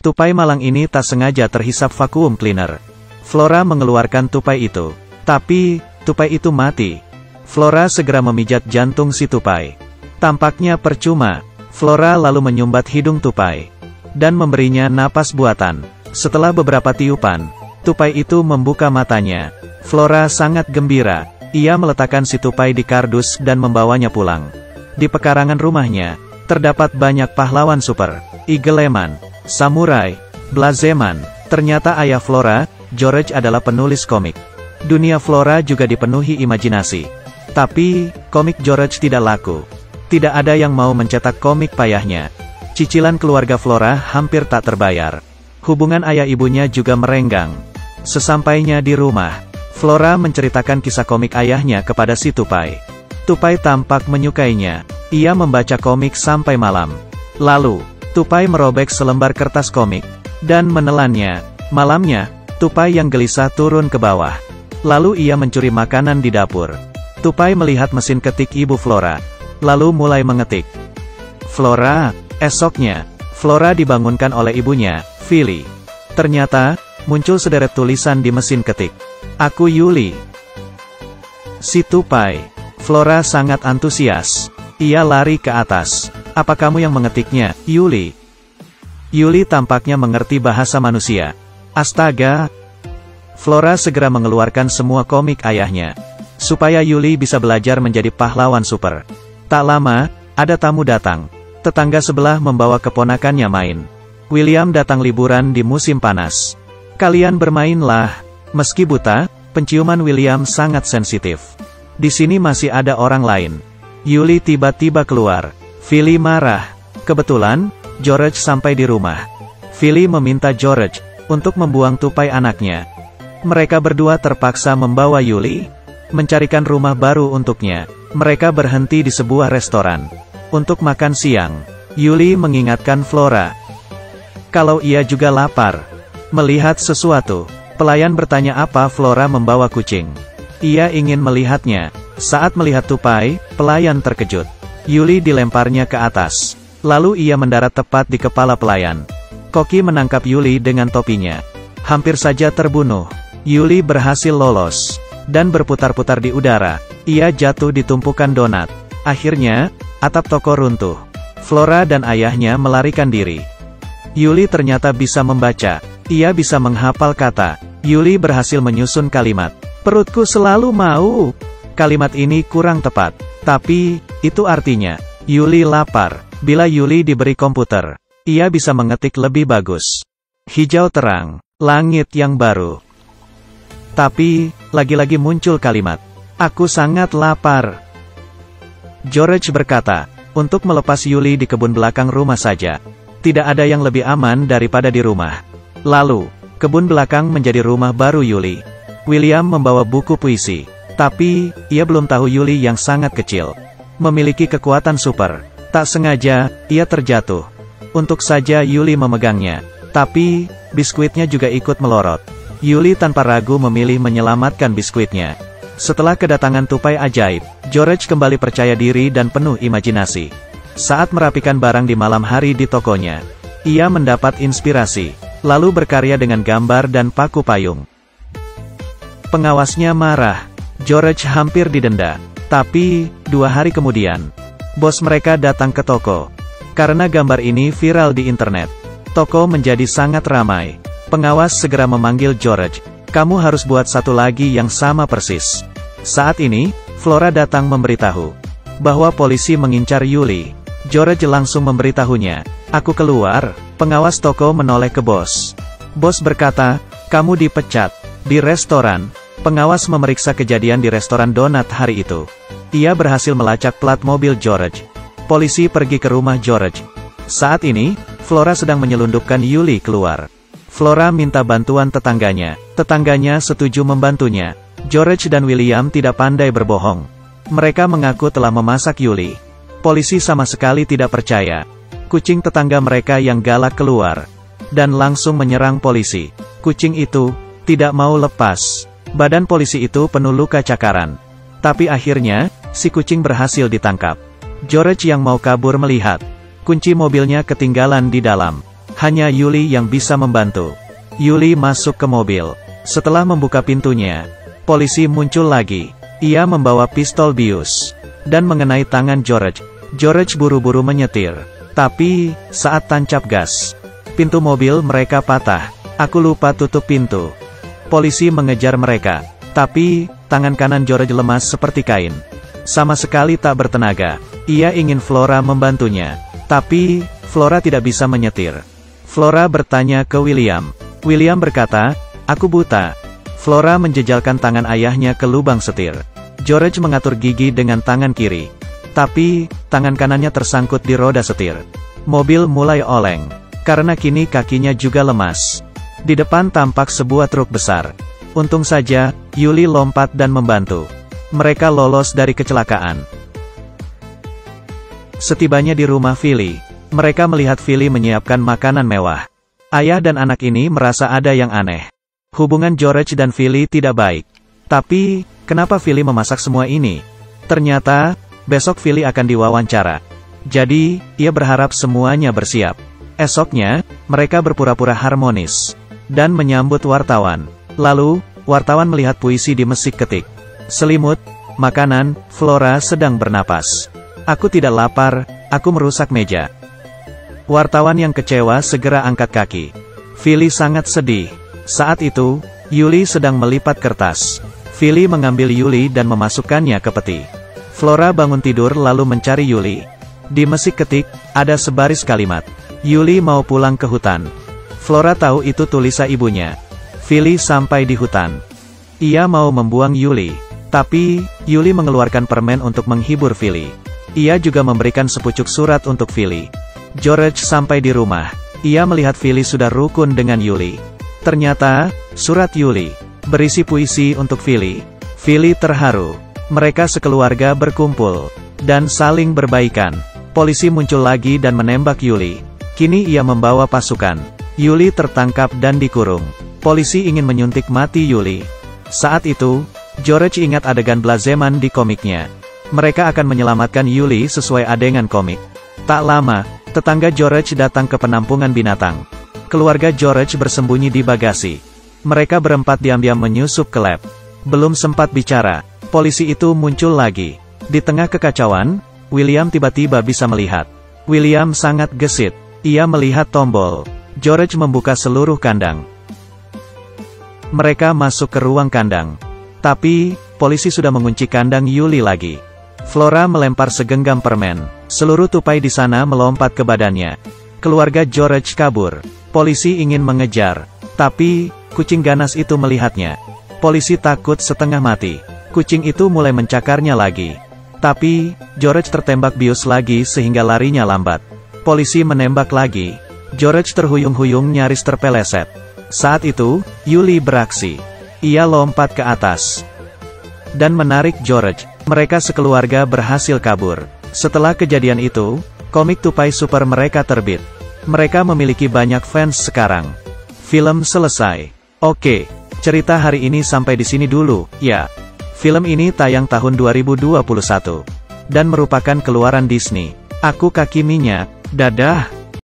Tupai malang ini tak sengaja terhisap vacuum cleaner. Flora mengeluarkan tupai itu. Tapi, tupai itu mati. Flora segera memijat jantung si tupai. Tampaknya percuma. Flora lalu menyumbat hidung tupai. Dan memberinya napas buatan. Setelah beberapa tiupan, tupai itu membuka matanya. Flora sangat gembira. Ia meletakkan si tupai di kardus dan membawanya pulang. Di pekarangan rumahnya, terdapat banyak pahlawan super. Igeleman, samurai, blazeman. Ternyata ayah Flora, George adalah penulis komik. Dunia Flora juga dipenuhi imajinasi. Tapi, komik George tidak laku. Tidak ada yang mau mencetak komik payahnya. Cicilan keluarga Flora hampir tak terbayar. Hubungan ayah ibunya juga merenggang. Sesampainya di rumah, Flora menceritakan kisah komik ayahnya kepada si tupai. Tupai tampak menyukainya. Ia membaca komik sampai malam. Lalu, tupai merobek selembar kertas komik dan menelannya. Malamnya, tupai yang gelisah turun ke bawah. Lalu ia mencuri makanan di dapur. Tupai melihat mesin ketik ibu Flora, lalu mulai mengetik. Flora, esoknya, Flora dibangunkan oleh ibunya, Philly. Ternyata, muncul sederet tulisan di mesin ketik. Aku Yuli. Si tupai. Flora sangat antusias. Ia lari ke atas. Apa kamu yang mengetiknya, Yuli? Yuli tampaknya mengerti bahasa manusia. Astaga! Flora segera mengeluarkan semua komik ayahnya. Supaya Yuli bisa belajar menjadi pahlawan super. Tak lama, ada tamu datang. Tetangga sebelah membawa keponakannya main. William datang liburan di musim panas. Kalian bermainlah. Meski buta, penciuman William sangat sensitif. Di sini masih ada orang lain. Yuli tiba-tiba keluar. Philly marah. Kebetulan, George sampai di rumah. Philly meminta George untuk membuang tupai anaknya. Mereka berdua terpaksa membawa Yuli, mencarikan rumah baru untuknya. Mereka berhenti di sebuah restoran untuk makan siang. Yuli mengingatkan Flora kalau ia juga lapar. Melihat sesuatu, pelayan bertanya apa Flora membawa kucing. Ia ingin melihatnya. Saat melihat tupai, pelayan terkejut. Yuli dilemparnya ke atas. Lalu ia mendarat tepat di kepala pelayan. Koki menangkap Yuli dengan topinya. Hampir saja terbunuh. Yuli berhasil lolos dan berputar-putar di udara. Ia jatuh di tumpukan donat. Akhirnya, atap toko runtuh. Flora dan ayahnya melarikan diri. Yuli ternyata bisa membaca. Ia bisa menghafal kata. Yuli berhasil menyusun kalimat. Perutku selalu mau. Kalimat ini kurang tepat. Tapi, itu artinya, Yuli lapar. Bila Yuli diberi komputer, ia bisa mengetik lebih bagus. Hijau terang, langit yang baru. Tapi, lagi-lagi muncul kalimat. Aku sangat lapar. George berkata, untuk melepas Yuli di kebun belakang rumah saja. Tidak ada yang lebih aman daripada di rumah. Lalu, kebun belakang menjadi rumah baru Yuli. William membawa buku puisi. Tapi, ia belum tahu Yuli yang sangat kecil memiliki kekuatan super. Tak sengaja, ia terjatuh. Untuk saja Yuli memegangnya. Tapi, biskuitnya juga ikut melorot. Yuli tanpa ragu memilih menyelamatkan biskuitnya. Setelah kedatangan tupai ajaib, George kembali percaya diri dan penuh imajinasi. Saat merapikan barang di malam hari di tokonya, ia mendapat inspirasi, lalu berkarya dengan gambar dan paku payung. Pengawasnya marah. George hampir didenda. Tapi, 2 hari kemudian, bos mereka datang ke toko. Karena gambar ini viral di internet, toko menjadi sangat ramai. Pengawas segera memanggil George. Kamu harus buat satu lagi yang sama persis. Saat ini, Flora datang memberitahu bahwa polisi mengincar Yuli. George langsung memberitahunya. Aku keluar. Pengawas toko menoleh ke bos. Bos berkata, kamu dipecat. Di restoran, pengawas memeriksa kejadian di restoran donat hari itu. Ia berhasil melacak plat mobil George. Polisi pergi ke rumah George. Saat ini, Flora sedang menyelundupkan Yuli keluar. Flora minta bantuan tetangganya. Tetangganya setuju membantunya. George dan William tidak pandai berbohong. Mereka mengaku telah memasak Yuli. Polisi sama sekali tidak percaya. Kucing tetangga mereka yang galak keluar dan langsung menyerang polisi. Kucing itu tidak mau lepas. Badan polisi itu penuh luka cakaran. Tapi akhirnya, si kucing berhasil ditangkap. George yang mau kabur melihat kunci mobilnya ketinggalan di dalam. Hanya Yuli yang bisa membantu. Yuli masuk ke mobil. Setelah membuka pintunya, polisi muncul lagi. Ia membawa pistol bius dan mengenai tangan George. George buru-buru menyetir. Tapi, saat tancap gas, pintu mobil mereka patah. Aku lupa tutup pintu. Polisi mengejar mereka. Tapi, tangan kanan George lemas seperti kain. Sama sekali tak bertenaga. Ia ingin Flora membantunya. Tapi, Flora tidak bisa menyetir. Flora bertanya ke William. William berkata, "Aku buta." Flora menjejalkan tangan ayahnya ke lubang setir. George mengatur gigi dengan tangan kiri. Tapi, tangan kanannya tersangkut di roda setir. Mobil mulai oleng. Karena kini kakinya juga lemas. Di depan tampak sebuah truk besar. Untung saja, Yuli lompat dan membantu. Mereka lolos dari kecelakaan. Setibanya di rumah Philly, mereka melihat Philly menyiapkan makanan mewah. Ayah dan anak ini merasa ada yang aneh. Hubungan George dan Philly tidak baik. Tapi, kenapa Philly memasak semua ini? Ternyata, besok Philly akan diwawancara. Jadi, ia berharap semuanya bersiap. Esoknya, mereka berpura-pura harmonis dan menyambut wartawan. Lalu, wartawan melihat puisi di mesik ketik. Selimut, makanan, Flora sedang bernapas. Aku tidak lapar, aku merusak meja. Wartawan yang kecewa segera angkat kaki. Philly sangat sedih. Saat itu, Yuli sedang melipat kertas. Philly mengambil Yuli dan memasukkannya ke peti. Flora bangun tidur lalu mencari Yuli. Di mesik ketik, ada sebaris kalimat. Yuli mau pulang ke hutan. Flora tahu itu tulisan ibunya. Philly sampai di hutan. Ia mau membuang Yuli. Tapi, Yuli mengeluarkan permen untuk menghibur Philly. Ia juga memberikan sepucuk surat untuk Philly. George sampai di rumah. Ia melihat Philly sudah rukun dengan Yuli. Ternyata, surat Yuli berisi puisi untuk Philly. Philly terharu. Mereka sekeluarga berkumpul dan saling berbaikan. Polisi muncul lagi dan menembak Yuli. Kini ia membawa pasukan. Yuli tertangkap dan dikurung. Polisi ingin menyuntik mati Yuli. Saat itu, George ingat adegan Blazeman di komiknya. Mereka akan menyelamatkan Yuli sesuai adegan komik. Tak lama, tetangga George datang ke penampungan binatang. Keluarga George bersembunyi di bagasi. Mereka berempat diam-diam menyusup ke lab. Belum sempat bicara, polisi itu muncul lagi. Di tengah kekacauan, William tiba-tiba bisa melihat. William sangat gesit. Ia melihat tombol. George membuka seluruh kandang. Mereka masuk ke ruang kandang. Tapi, polisi sudah mengunci kandang Yuli lagi. Flora melempar segenggam permen. Seluruh tupai di sana melompat ke badannya. Keluarga George kabur. Polisi ingin mengejar. Tapi, kucing ganas itu melihatnya. Polisi takut setengah mati. Kucing itu mulai mencakarnya lagi. Tapi, George tertembak bius lagi sehingga larinya lambat. Polisi menembak lagi. George terhuyung-huyung nyaris terpeleset. Saat itu, Yuli beraksi. Ia lompat ke atas dan menarik George. Mereka sekeluarga berhasil kabur. Setelah kejadian itu, komik tupai super mereka terbit. Mereka memiliki banyak fans sekarang. Film selesai. Oke, cerita hari ini sampai di sini dulu, ya. Film ini tayang tahun 2021 dan merupakan keluaran Disney. Aku Kaki Minyak. Dadah.